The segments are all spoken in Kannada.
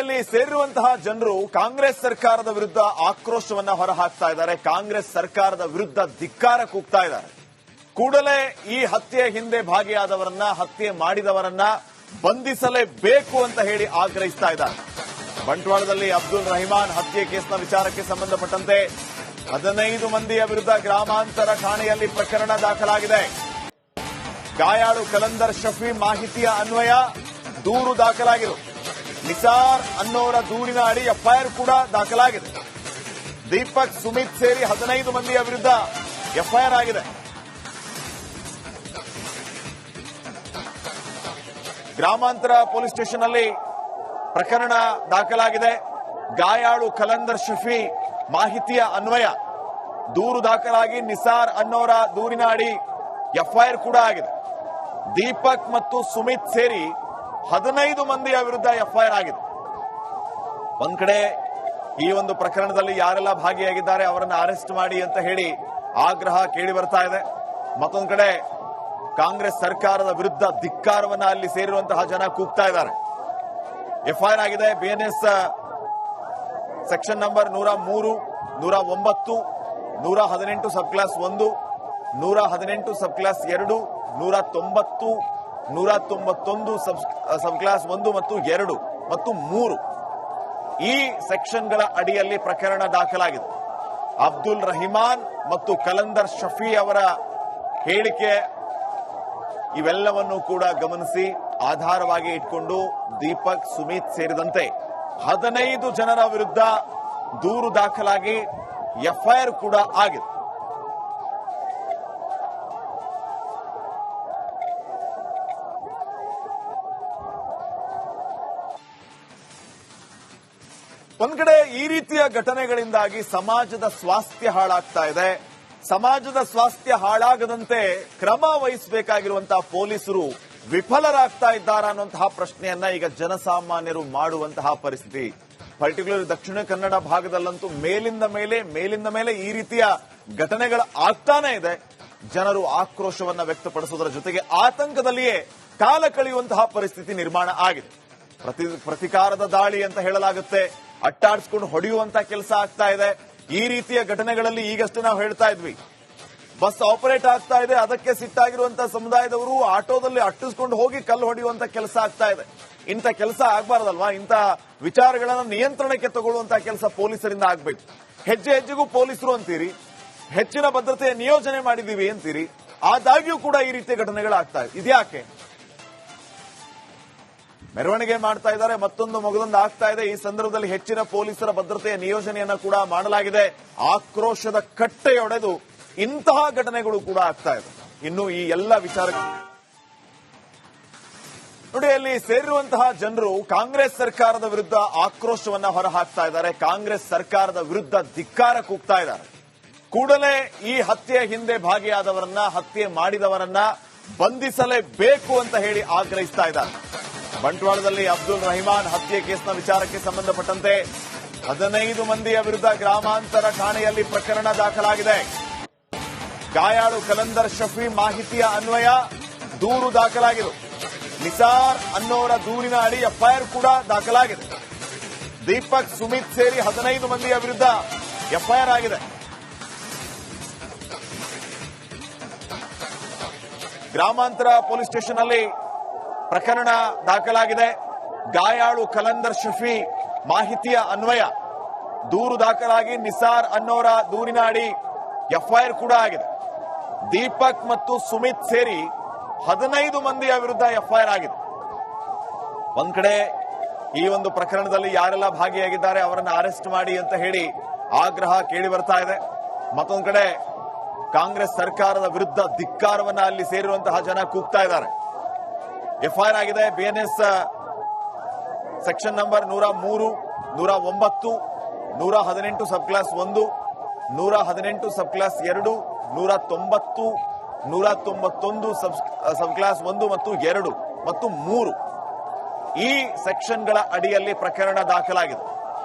ನೋಡಿ, ಸೇರಿರುವಂತಹ ಜನರು ಕಾಂಗ್ರೆಸ್ ಸರ್ಕಾರದ ವಿರುದ್ಧ ಆಕ್ರೋಶವನ್ನ ಹೊರಹಾಕ್ತಾ ಇದ್ದಾರೆ. ಕಾಂಗ್ರೆಸ್ ಸರ್ಕಾರದ ವಿರುದ್ಧ ಧಿಕ್ಕಾರ ಕೂಗ್ತಾ ಇದ್ದಾರೆ. ಕೂಡಲೇ ಈ ಹತ್ಯೆ ಹಿಂದೆ ಭಾಗಿಯಾದವರನ್ನ, ಹತ್ಯೆ ಮಾಡಿದವರನ್ನ ಬಂಧಿಸಲೇಬೇಕು ಅಂತ ಹೇಳಿ ಆಗ್ರಹಿಸ್ತಾ ಇದ್ದಾರೆ. ಬಂಟ್ವಾಳದಲ್ಲಿ ಅಬ್ದುಲ್ ರಹಿಮಾನ್ ಹತ್ಯೆ ಕೇಸ್ನ ವಿಚಾರಕ್ಕೆ ಸಂಬಂಧಪಟ್ಟಂತೆ 15 ಮಂದಿಯ ವಿರುದ್ಧ ಗ್ರಾಮಾಂತರ ಠಾಣೆಯಲ್ಲಿ ಪ್ರಕರಣ ದಾಖಲಾಗಿದೆ. ಗಾಯಾಳು ಕಲಂದರ್ ಶಫಿ ಮಾಹಿತಿಯ ಅನ್ವಯ ದೂರು ದಾಖಲಾಗಿದೆ. ನಿಸಾರ್ ಅನ್ನೋರ ದೂರಿನ ಅಡಿ ಎಫ್ಐಆರ್ ಕೂಡ ದಾಖಲಾಗಿದೆ. ದೀಪಕ್, ಸುಮಿತ್ ಸೇರಿ 15 ಮಂದಿಯ ವಿರುದ್ಧ ಎಫ್ಐಆರ್ ಆಗಿದೆ. ಗ್ರಾಮಾಂತರ ಪೊಲೀಸ್ ಸ್ಟೇಷನ್ ಅಲ್ಲಿ ಪ್ರಕರಣ ದಾಖಲಾಗಿದೆ. ಗಾಯಾಳು ಕಲಂದರ್ ಶಫಿ ಮಾಹಿತಿಯ ಅನ್ವಯ ದೂರು ದಾಖಲಾಗಿ ನಿಸಾರ್ ಅನ್ನೋರ ದೂರಿನ ಅಡಿ ಎಫ್ಐಆರ್ ಕೂಡ ಆಗಿದೆ. ದೀಪಕ್ ಮತ್ತು ಸುಮಿತ್ ಸೇರಿ 15 ಮಂದಿಯ ವಿರುದ್ಧ ಎಫ್ಐಆರ್ ಆಗಿದೆ. ಒಂದ್ ಕಡೆ ಈ ಒಂದು ಪ್ರಕರಣದಲ್ಲಿ ಯಾರೆಲ್ಲ ಭಾಗಿಯಾಗಿದ್ದಾರೆ ಅವರನ್ನು ಅರೆಸ್ಟ್ ಮಾಡಿ ಅಂತ ಹೇಳಿ ಆಗ್ರಹ ಕೇಳಿ ಬರ್ತಾ ಇದೆ. ಮತ್ತೊಂದು ಕಡೆ ಕಾಂಗ್ರೆಸ್ ಸರ್ಕಾರದ ವಿರುದ್ಧ ಧಿಕ್ಕಾರವನ್ನ ಅಲ್ಲಿ ಸೇರಿರುವಂತಹ ಜನ ಕೂಗ್ತಾ ಇದ್ದಾರೆ. ಎಫ್ಐಆರ್ ಆಗಿದೆ. ಬಿಎನ್ಎಸ್ ಸೆಕ್ಷನ್ ನಂಬರ್ 103, 109, 118 ಸಬ್ ಕ್ಲಾಸ್ 1, 118 ಸಬ್ ಕ್ಲಾಸ್ 2, 190, 191 ಸಬ್ ಕ್ಲಾಸ್ 1 ಮತ್ತು 2 ಮತ್ತು 3 ಈ ಸೆಕ್ಷನ್ಗಳ ಅಡಿಯಲ್ಲಿ ಪ್ರಕರಣ ದಾಖಲಾಗಿದೆ. ಅಬ್ದುಲ್ ರಹಿಮಾನ್ ಮತ್ತು ಕಲಂದರ್ ಶಫಿ ಅವರ ಹೇಳಿಕೆ ಇವೆಲ್ಲವನ್ನು ಕೂಡ ಗಮನಿಸಿ ಆಧಾರವಾಗಿ ಇಟ್ಕೊಂಡು ದೀಪಕ್, ಸುಮಿತ್ ಸೇರಿದಂತೆ 15 ಜನರ ವಿರುದ್ಧ ದೂರು ದಾಖಲಾಗಿ ಎಫ್ಐಆರ್ ಕೂಡ ಆಗಿದೆ. ಒಂದ್ ಕಡೆ ಈ ರೀತಿಯ ಘಟನೆಗಳಿಂದಾಗಿ ಸಮಾಜದ ಸ್ವಾಸ್ಥ್ಯ ಹಾಳಾಗ್ತಾ ಇದೆ. ಸಮಾಜದ ಸ್ವಾಸ್ಥ್ಯ ಹಾಳಾಗದಂತೆ ಕ್ರಮ ವಹಿಸಬೇಕಾಗಿರುವಂತಹ ಪೊಲೀಸರು ವಿಫಲರಾಗ್ತಾ ಇದ್ದಾರಾ ಅನ್ನುವಂತಹ ಪ್ರಶ್ನೆಯನ್ನ ಈಗ ಜನಸಾಮಾನ್ಯರು ಮಾಡುವಂತಹ ಪರಿಸ್ಥಿತಿ. ಪರ್ಟಿಕ್ಯುಲರ್ ದಕ್ಷಿಣ ಕನ್ನಡ ಭಾಗದಲ್ಲಂತೂ ಮೇಲಿಂದ ಮೇಲೆ ಈ ರೀತಿಯ ಘಟನೆಗಳು ಆಗ್ತಾನೆ ಇದೆ. ಜನರು ಆಕ್ರೋಶವನ್ನ ವ್ಯಕ್ತಪಡಿಸುವುದರ ಜೊತೆಗೆ ಆತಂಕದಲ್ಲಿಯೇ ಕಾಲ ಕಳೆಯುವಂತಹ ಪರಿಸ್ಥಿತಿ ನಿರ್ಮಾಣ ಆಗಿದೆ. ಪ್ರತಿಕಾರದ ದಾಳಿ ಅಂತ ಹೇಳಲಾಗುತ್ತೆ, ಅಟ್ಟಾಡಿಸ್ಕೊಂಡು ಹೊಡೆಯುವಂತಹ ಕೆಲಸ ಆಗ್ತಾ ಇದೆ. ಈ ರೀತಿಯ ಘಟನೆಗಳಲ್ಲಿ ಈಗಷ್ಟೇ ನಾವು ಹೇಳ್ತಾ ಇದ್ವಿ, ಬಸ್ ಆಪರೇಟ್ ಆಗ್ತಾ ಇದೆ, ಅದಕ್ಕೆ ಸಿಟ್ಟಾಗಿರುವಂತಹ ಸಮುದಾಯದವರು ಆಟೋದಲ್ಲಿ ಅಟ್ಟಿಸ್ಕೊಂಡು ಹೋಗಿ ಕಲ್ಲು ಹೊಡೆಯುವಂತ ಕೆಲಸ ಆಗ್ತಾ ಇದೆ. ಇಂಥ ಕೆಲಸ ಆಗ್ಬಾರ್ದಲ್ವಾ? ಇಂಥ ವಿಚಾರಗಳನ್ನ ನಿಯಂತ್ರಣಕ್ಕೆ ತಗೊಳ್ಳುವಂತಹ ಕೆಲಸ ಪೊಲೀಸರಿಂದ ಆಗ್ಬೇಕು. ಹೆಜ್ಜೆ ಹೆಜ್ಜೆಗೂ ಪೊಲೀಸರು ಅಂತೀರಿ, ಹೆಚ್ಚಿನ ಭದ್ರತೆಯ ನಿಯೋಜನೆ ಮಾಡಿದೀವಿ ಅಂತೀರಿ, ಆದಾಗ್ಯೂ ಕೂಡ ಈ ರೀತಿಯ ಘಟನೆಗಳಾಗ್ತಾ ಇದೆ. ಇದ್ಯಾಕೆ? ಮೆರವಣಿಗೆ ಮಾಡ್ತಾ ಇದ್ದಾರೆ, ಮತ್ತೊಂದು ಮಗದೊಂದು ಆಗ್ತಾ ಇದೆ. ಈ ಸಂದರ್ಭದಲ್ಲಿ ಹೆಚ್ಚಿನ ಪೊಲೀಸರ ಭದ್ರತೆಯ ನಿಯೋಜನೆಯನ್ನ ಕೂಡ ಮಾಡಲಾಗಿದೆ. ಆಕ್ರೋಶದ ಕಟ್ಟೆಯೊಡೆದು ಇಂತಹ ಘಟನೆಗಳು ಕೂಡ ಆಗ್ತಾ ಇದೆ. ಇನ್ನು ಈ ಎಲ್ಲ ವಿಚಾರ ನೋಡಿ, ಅಲ್ಲಿ ಸೇರಿರುವಂತಹ ಜನರು ಕಾಂಗ್ರೆಸ್ ಸರ್ಕಾರದ ವಿರುದ್ಧ ಆಕ್ರೋಶವನ್ನ ಹೊರಹಾಕ್ತಾ ಇದ್ದಾರೆ. ಕಾಂಗ್ರೆಸ್ ಸರ್ಕಾರದ ವಿರುದ್ಧ ಧಿಕ್ಕಾರ ಕೂಗ್ತಾ ಇದ್ದಾರೆ. ಕೂಡಲೇ ಈ ಹತ್ಯೆ ಹಿಂದೆ ಭಾಗಿಯಾದವರನ್ನ, ಹತ್ಯೆ ಮಾಡಿದವರನ್ನ ಬಂಧಿಸಲೇಬೇಕು ಅಂತ ಹೇಳಿ ಆಗ್ರಹಿಸ್ತಾ ಇದ್ದಾರೆ. ಬಂಟ್ವಾಳದಲ್ಲಿ ಅಬ್ದುಲ್ ರಹಿಮಾನ್ ಹತ್ಯೆ ಕೇಸ್ನ ವಿಚಾರಕ್ಕೆ ಸಂಬಂಧಪಟ್ಟಂತೆ 15 ಮಂದಿಯ ವಿರುದ್ಧ ಗ್ರಾಮಾಂತರ ಠಾಣೆಯಲ್ಲಿ ಪ್ರಕರಣ ದಾಖಲಾಗಿದೆ. ಗಾಯಾಳು ಕಲಂದರ್ ಶಫಿ ಮಾಹಿತಿಯ ಅನ್ವಯ ದೂರು ದಾಖಲಾಗಿದೆ. ನಿಸಾರ್ ಅನ್ನೋರ ದೂರಿನ ಅಡಿ ಎಫ್ಐಆರ್ ಕೂಡ ದಾಖಲಾಗಿದೆ. ದೀಪಕ್, ಸುಮಿತ್ ಸೇರಿ 15 ಮಂದಿಯ ವಿರುದ್ಧ ಎಫ್ಐಆರ್ ಆಗಿದೆ. ಗ್ರಾಮಾಂತರ ಪೊಲೀಸ್ ಸ್ಟೇಷನ್ ಅಲ್ಲಿ ಪ್ರಕರಣ ದಾಖಲಾಗಿದೆ. ಗಾಯಾಳು ಕಲಂದರ್ ಶಫಿ ಮಾಹಿತಿಯ ಅನ್ವಯ ದೂರು ದಾಖಲಾಗಿ ನಿಸಾರ್ ಅನ್ನೋರ ದೂರಿನ ಅಡಿ ಎಫ್ಐಆರ್ ಕೂಡ ಆಗಿದೆ. ದೀಪಕ್ ಮತ್ತು ಸುಮಿತ್ ಸೇರಿ 15 ಮಂದಿಯ ವಿರುದ್ಧ ಎಫ್ಐಆರ್ ಆಗಿದೆ. ಒಂದ್ ಕಡೆ ಈ ಒಂದು ಪ್ರಕರಣದಲ್ಲಿ ಯಾರೆಲ್ಲ ಭಾಗಿಯಾಗಿದ್ದಾರೆ ಅವರನ್ನು ಅರೆಸ್ಟ್ ಮಾಡಿ ಅಂತ ಹೇಳಿ ಆಗ್ರಹ ಕೇಳಿ ಬರ್ತಾ ಇದೆ. ಮತ್ತೊಂದು ಕಡೆ ಕಾಂಗ್ರೆಸ್ ಸರ್ಕಾರದ ವಿರುದ್ಧ ಧಿಕ್ಕಾರವನ್ನ ಅಲ್ಲಿ ಸೇರಿರುವಂತಹ ಜನ ಕೂಗ್ತಾ ಇದ್ದಾರೆ. ಎಫ್ಐಆರ್ ಆಗಿದೆ. ಬಿಎನ್ಎಸ್ ಸೆಕ್ಷನ್ ನಂಬರ್ 103, 109, 118 ಸಬ್ ಕ್ಲಾಸ್ 1, 118 ಸಬ್ ಕ್ಲಾಸ್ 2, 190, 191 ಸಬ್ ಕ್ಲಾಸ್ 1 ಮತ್ತು 2 ಮತ್ತು 3 ಈ ಸೆಕ್ಷನ್ಗಳ ಅಡಿಯಲ್ಲಿ ಪ್ರಕರಣ ದಾಖಲಾಗಿದೆ.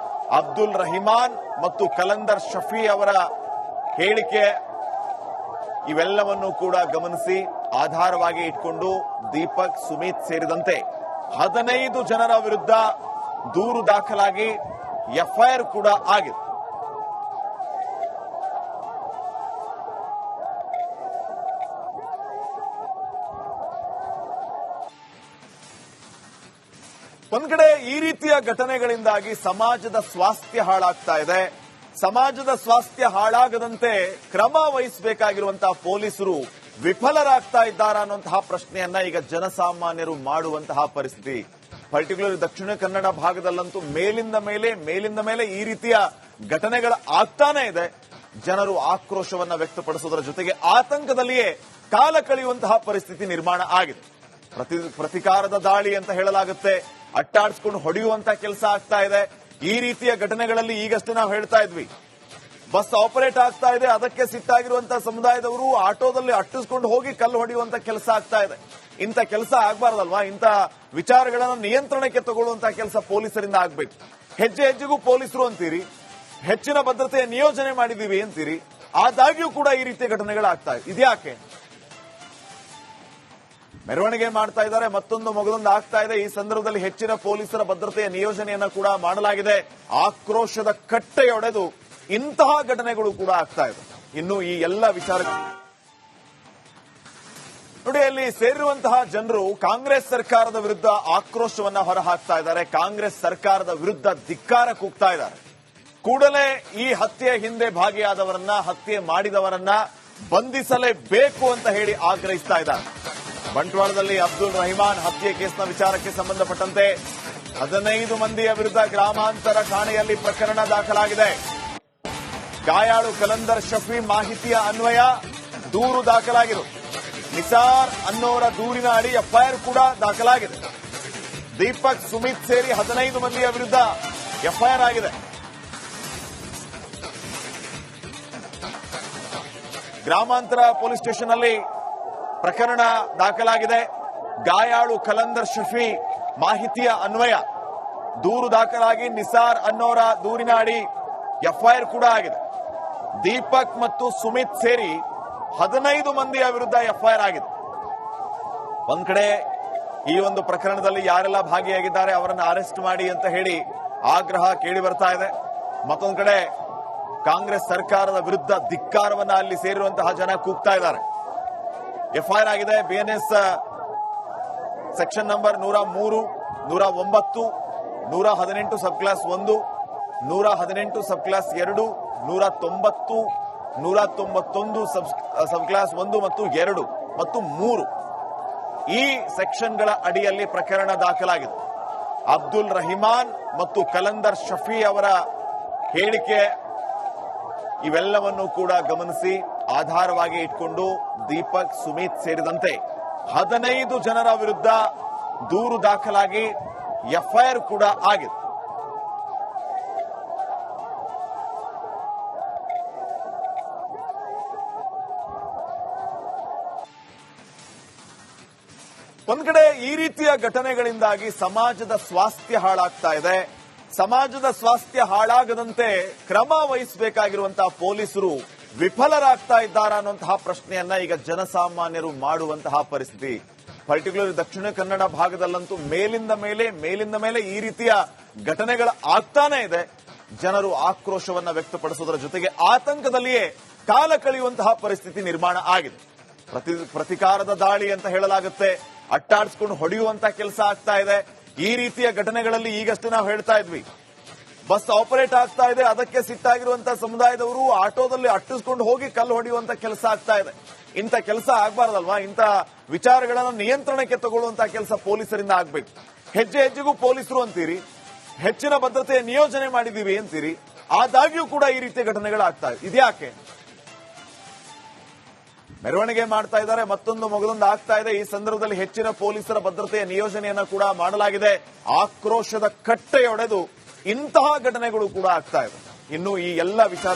ಅಬ್ದುಲ್ ರಹಿಮಾನ್ ಮತ್ತು ಕಲಂದರ್ ಶಫಿ ಅವರ ಹೇಳಿಕೆ ಇವೆಲ್ಲವನ್ನು ಕೂಡ ಗಮನಿಸಿ ಆಧಾರವಾಗಿ ಇಟ್ಕೊಂಡು ದೀಪಕ್, ಸುಮಿತ್ ಸೇರಿದಂತೆ 15 ಜನರ ವಿರುದ್ಧ ದೂರು ದಾಖಲಾಗಿ ಎಫ್ಐಆರ್ ಕೂಡ ಆಗಿದೆ. ಒಂದ್ ಕಡೆ ಈ ರೀತಿಯ ಘಟನೆಗಳಿಂದಾಗಿ ಸಮಾಜದ ಸ್ವಾಸ್ಥ್ಯ ಹಾಳಾಗ್ತಾ ಇದೆ. ಸಮಾಜದ ಸ್ವಾಸ್ಥ್ಯ ಹಾಳಾಗದಂತೆ ಕ್ರಮ ವಹಿಸಬೇಕಾಗಿರುವಂತಹ ಪೊಲೀಸರು ವಿಫಲರಾಗ್ತಾ ಇದ್ದಾರಾ ಅನ್ನುವಂತಹ ಪ್ರಶ್ನೆಯನ್ನ ಈಗ ಜನಸಾಮಾನ್ಯರು ಮಾಡುವಂತಹ ಪರಿಸ್ಥಿತಿ. ಪರ್ಟಿಕ್ಯುಲರ್ ದಕ್ಷಿಣ ಕನ್ನಡ ಭಾಗದಲ್ಲಂತೂ ಮೇಲಿಂದ ಮೇಲೆ ಈ ರೀತಿಯ ಘಟನೆಗಳು ಆಗ್ತಾನೆ ಇದೆ. ಜನರು ಆಕ್ರೋಶವನ್ನ ವ್ಯಕ್ತಪಡಿಸುವುದರ ಜೊತೆಗೆ ಆತಂಕದಲ್ಲಿಯೇ ಕಾಲ ಕಳೆಯುವಂತಹ ಪರಿಸ್ಥಿತಿ ನಿರ್ಮಾಣ ಆಗಿದೆ. ಪ್ರತಿಕಾರದ ದಾಳಿ ಅಂತ ಹೇಳಲಾಗುತ್ತೆ, ಅಟ್ಟಾಡಿಸ್ಕೊಂಡು ಹೊಡೆಯುವಂತ ಕೆಲಸ ಆಗ್ತಾ ಇದೆ. ಈ ರೀತಿಯ ಘಟನೆಗಳಲ್ಲಿ ಈಗಷ್ಟೇ ನಾವು ಹೇಳ್ತಾ ಇದ್ವಿ, ಬಸ್ ಆಪರೇಟ್ ಆಗ್ತಾ ಇದೆ, ಅದಕ್ಕೆ ಸಿಟ್ಟಾಗಿರುವಂತಹ ಸಮುದಾಯದವರು ಆಟೋದಲ್ಲಿ ಅಟ್ಟಿಸ್ಕೊಂಡು ಹೋಗಿ ಕಲ್ಲು ಹೊಡೆಯುವಂತ ಕೆಲಸ ಆಗ್ತಾ ಇದೆ. ಇಂಥ ಕೆಲಸ ಆಗ್ಬಾರ್ದಲ್ವಾ? ಇಂಥ ವಿಚಾರಗಳನ್ನು ನಿಯಂತ್ರಣಕ್ಕೆ ತಗೊಳ್ಳುವಂತಹ ಕೆಲಸ ಪೊಲೀಸರಿಂದ ಆಗ್ಬೇಕು. ಹೆಜ್ಜೆ ಹೆಜ್ಜೆಗೂ ಪೊಲೀಸರು ಅಂತೀರಿ, ಹೆಚ್ಚಿನ ಭದ್ರತೆಯ ನಿಯೋಜನೆ ಮಾಡಿದೀವಿ ಅಂತೀರಿ, ಆದಾಗ್ಯೂ ಕೂಡ ಈ ರೀತಿಯ ಘಟನೆಗಳಾಗ್ತಾ ಇದೆ. ಇದ್ಯಾಕೆ? ಮೆರವಣಿಗೆ ಮಾಡ್ತಾ ಇದ್ದಾರೆ, ಮತ್ತೊಂದು ಮಗದೊಂದು ಆಗ್ತಾ ಇದೆ. ಈ ಸಂದರ್ಭದಲ್ಲಿ ಹೆಚ್ಚಿನ ಪೊಲೀಸರ ಭದ್ರತೆಯ ನಿಯೋಜನೆಯನ್ನ ಕೂಡ ಮಾಡಲಾಗಿದೆ. ಆಕ್ರೋಶದ ಕಟ್ಟೆಯೊಡೆದು ಇಂತಹ ಘಟನೆಗಳು ಕೂಡ ಆಗ್ತಾ ಇದೆ. ಇನ್ನು ಈ ಎಲ್ಲ ವಿಚಾರ ನೋಡಿ, ಅಲ್ಲಿ ಸೇರಿರುವಂತಹ ಜನರು ಕಾಂಗ್ರೆಸ್ ಸರ್ಕಾರದ ವಿರುದ್ಧ ಆಕ್ರೋಶವನ್ನ ಹೊರಹಾಕ್ತಾ ಇದ್ದಾರೆ. ಕಾಂಗ್ರೆಸ್ ಸರ್ಕಾರದ ವಿರುದ್ಧ ಧಿಕ್ಕಾರ ಕೂಗ್ತಾ ಇದ್ದಾರೆ. ಕೂಡಲೇ ಈ ಹತ್ಯೆ ಹಿಂದೆ ಭಾಗಿಯಾದವರನ್ನ, ಹತ್ಯೆ ಮಾಡಿದವರನ್ನ ಬಂಧಿಸಲೇಬೇಕು ಅಂತ ಹೇಳಿ ಆಗ್ರಹಿಸ್ತಾ ಇದ್ದಾರೆ. ಬಂಟ್ವಾಳದಲ್ಲಿ ಅಬ್ದುಲ್ ರಹಿಮಾನ್ ಹತ್ಯೆ ಕೇಸ್ನ ವಿಚಾರಕ್ಕೆ ಸಂಬಂಧಪಟ್ಟಂತೆ 15 ಮಂದಿಯ ವಿರುದ್ಧ ಗ್ರಾಮಾಂತರ ಠಾಣೆಯಲ್ಲಿ ಪ್ರಕರಣ ದಾಖಲಾಗಿದೆ. ಗಾಯಾಳು ಕಲಂದರ್ ಶಫಿ ಮಾಹಿತಿಯ ಅನ್ವಯ ದೂರು ದಾಖಲಾಗಿದೆ. ನಿಸಾರ್ ಅನ್ನೋರ ದೂರಿನ ಅಡಿ ಎಫ್ಐಆರ್ ಕೂಡ ದಾಖಲಾಗಿದೆ. ದೀಪಕ್, ಸುಮಿತ್ ಸೇರಿ 15 ಮಂದಿಯ ವಿರುದ್ಧ ಎಫ್ಐಆರ್ ಆಗಿದೆ. ಗ್ರಾಮಾಂತರ ಪೊಲೀಸ್ ಸ್ಟೇಷನ್ ಅಲ್ಲಿ ಪ್ರಕರಣ ದಾಖಲಾಗಿದೆ. ಗಾಯಾಳು ಕಲಂದರ್ ಶಫಿ ಮಾಹಿತಿಯ ಅನ್ವಯ ದೂರು ದಾಖಲಾಗಿ ನಿಸಾರ್ ಅನ್ನೋರ ದೂರಿನ ಅಡಿ ಎಫ್ಐಆರ್ ಕೂಡ ಆಗಿದೆ. ದೀಪಕ್ ಮತ್ತು ಸುಮಿತ್ ಸೇರಿ 15 ಮಂದಿಯ ವಿರುದ್ಧ ಎಫ್ಐಆರ್ ಆಗಿದೆ. ಒಂದ್ ಕಡೆ ಈ ಒಂದು ಪ್ರಕರಣದಲ್ಲಿ ಯಾರೆಲ್ಲ ಭಾಗಿಯಾಗಿದ್ದಾರೆ ಅವರನ್ನು ಅರೆಸ್ಟ್ ಮಾಡಿ ಅಂತ ಹೇಳಿ ಆಗ್ರಹ ಕೇಳಿ ಬರ್ತಾ ಇದೆ. ಮತ್ತೊಂದು ಕಡೆ ಕಾಂಗ್ರೆಸ್ ಸರ್ಕಾರದ ವಿರುದ್ಧ ಧಿಕ್ಕಾರವನ್ನ ಅಲ್ಲಿ ಸೇರಿರುವಂತಹ ಜನ ಕೂಗ್ತಾ ಇದ್ದಾರೆ. ಎಫ್ಐಆರ್ ಆಗಿದೆ. ಬಿಎನ್ಎಸ್ ಸೆಕ್ಷನ್ ನಂಬರ್ 103, 109, 118 ಸಬ್ ಕ್ಲಾಸ್ 1, 118 ಸಬ್ ಕ್ಲಾಸ್ 2, 190, 191 ಸಬ್ ಕ್ಲಾಸ್ 1 ಮತ್ತು 2 ಮತ್ತು 3 ಈ ಸೆಕ್ಷನ್ಗಳ ಅಡಿಯಲ್ಲಿ ಪ್ರಕರಣ ದಾಖಲಾಗಿದೆ. ಅಬ್ದುಲ್ ರಹಿಮಾನ್ ಮತ್ತು ಕಲಂದರ್ ಶಫಿ ಅವರ ಹೇಳಿಕೆ ಇವೆಲ್ಲವನ್ನು ಕೂಡ ಗಮನಿಸಿ ಆಧಾರವಾಗಿ ಇಟ್ಕೊಂಡು ದೀಪಕ್, ಸುಮಿತ್ ಸೇರಿದಂತೆ 15 ಜನರ ವಿರುದ್ಧ ದೂರು ದಾಖಲಾಗಿ ಎಫ್ಐಆರ್ ಕೂಡ ಆಗಿದೆ. ಒಂದ್ ಕಡೆ ಈ ರೀತಿಯ ಘಟನೆಗಳಿಂದಾಗಿ ಸಮಾಜದ ಸ್ವಾಸ್ಥ್ಯ ಹಾಳಾಗ್ತಾ ಇದೆ. ಸಮಾಜದ ಸ್ವಾಸ್ಥ್ಯ ಹಾಳಾಗದಂತೆ ಕ್ರಮ ವಹಿಸಬೇಕಾಗಿರುವಂತಹ ಪೊಲೀಸರು ವಿಫಲರಾಗ್ತಾ ಇದ್ದಾರಾ ಅನ್ನುವಂತಹ ಪ್ರಶ್ನೆಯನ್ನ ಈಗ ಜನಸಾಮಾನ್ಯರು ಮಾಡುವಂತಹ ಪರಿಸ್ಥಿತಿ. ಪರ್ಟಿಕ್ಯುಲರ್ ದಕ್ಷಿಣ ಕನ್ನಡ ಭಾಗದಲ್ಲಂತೂ ಮೇಲಿಂದ ಮೇಲೆ ಈ ರೀತಿಯ ಘಟನೆಗಳು ಆಗ್ತಾನೆ ಇದೆ. ಜನರು ಆಕ್ರೋಶವನ್ನ ವ್ಯಕ್ತಪಡಿಸುವುದರ ಜೊತೆಗೆ ಆತಂಕದಲ್ಲಿಯೇ ಕಾಲ ಕಳೆಯುವಂತಹ ಪರಿಸ್ಥಿತಿ ನಿರ್ಮಾಣ ಆಗಿದೆ. ಪ್ರತಿಕಾರದ ದಾಳಿ ಅಂತ ಹೇಳಲಾಗುತ್ತೆ, ಅಟ್ಟಾಡಿಸ್ಕೊಂಡು ಹೊಡೆಯುವಂತ ಕೆಲಸ ಆಗ್ತಾ ಇದೆ. ಈ ರೀತಿಯ ಘಟನೆಗಳಲ್ಲಿ ಈಗಷ್ಟೇ ನಾವು ಹೇಳ್ತಾ ಇದ್ವಿ, ಬಸ್ ಆಪರೇಟ್ ಆಗ್ತಾ ಇದೆ, ಅದಕ್ಕೆ ಸಿಟ್ಟಾಗಿರುವಂತಹ ಸಮುದಾಯದವರು ಆಟೋದಲ್ಲಿ ಅಟ್ಟಿಸ್ಕೊಂಡು ಹೋಗಿ ಕಲ್ಲು ಹೊಡೆಯುವಂತ ಕೆಲಸ ಆಗ್ತಾ ಇದೆ. ಇಂಥ ಕೆಲಸ ಆಗ್ಬಾರ್ದಲ್ವಾ? ಇಂಥ ವಿಚಾರಗಳನ್ನು ನಿಯಂತ್ರಣಕ್ಕೆ ತಗೊಳ್ಳುವಂತಹ ಕೆಲಸ ಪೊಲೀಸರಿಂದ ಆಗ್ಬೇಕು. ಹೆಜ್ಜೆ ಹೆಜ್ಜೆಗೂ ಪೊಲೀಸರು ಅಂತೀರಿ, ಹೆಚ್ಚಿನ ಭದ್ರತೆಯ ನಿಯೋಜನೆ ಮಾಡಿದೀವಿ ಅಂತೀರಿ, ಆದಾಗ್ಯೂ ಕೂಡ ಈ ರೀತಿಯ ಘಟನೆಗಳಾಗ್ತಾ ಇದೆ. ಇದ್ಯಾಕೆ? ಮೆರವಣಿಗೆ ಮಾಡ್ತಾ ಇದ್ದಾರೆ, ಮತ್ತೊಂದು ಮಗದೊಂದು ಆಗ್ತಾ ಇದೆ. ಈ ಸಂದರ್ಭದಲ್ಲಿ ಹೆಚ್ಚಿನ ಪೊಲೀಸರ ಭದ್ರತೆಯ ನಿಯೋಜನೆಯನ್ನ ಕೂಡ ಮಾಡಲಾಗಿದೆ. ಆಕ್ರೋಶದ ಕಟ್ಟೆಯೊಡೆದು ಇಂತಹ ಘಟನೆಗಳು ಕೂಡ ಆಗ್ತಾ ಇದೆ. ಇನ್ನು ಈ ಎಲ್ಲ ವಿಚಾರ